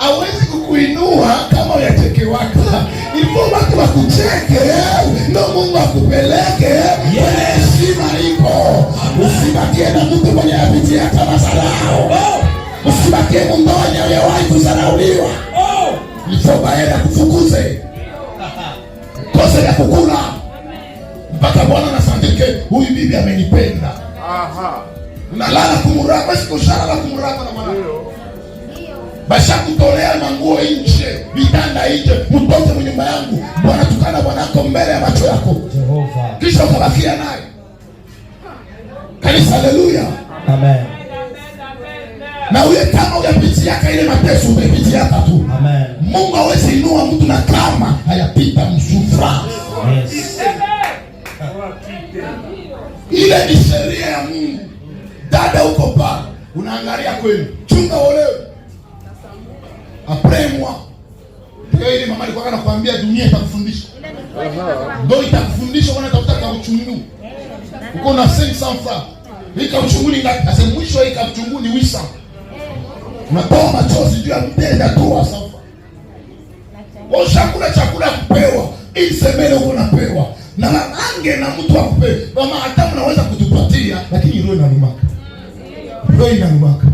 hawezi kukuinua kama uyatekewaka. Ipo watu wakucheke, ndio Mungu akupeleke. Heshima ipo. Usibakie na mtu mwenye apitia kama sarau. Usibakie mmoja aliyewahi kudharauliwa. Ipo baada kufukuze. Kosa ya kukula. Mpaka Bwana anasandike, huyu bibi amenipenda. Unalala kumuraba, sikushara kumuraba na mwanao. Basha kutolea manguo nje, vitanda nje, mtoto mwenye nyumba yangu. Bwana tukana bwanako mbele ya macho yako. Jehova. Kisha ukabakia naye. Kanisa, haleluya. Amen. Na uye kama uyapitia ile mateso umepitia tu. Amen. Mungu hawezi inua mtu na kama hayapita msufra. Yes. Ile ni sheria ya Mungu. Dada uko pale, unaangalia kweli. Chunga olewe. Apremwa. Pia ile mama alikuwa anakuambia dunia itakufundisha. Ndio itakufundisha wana tafuta uchungu. Uko na 500 francs. Hika uchungu ni ngapi? Sasa mwisho hika uchungu ni 800. Unatoa machozi juu ya mtenda tu asafa. Chakula kupewa. Ili semele uko napewa. Na mange na mtu akupe. Mama hata unaweza kutupatia lakini roho inanumaka. Roho inanumaka.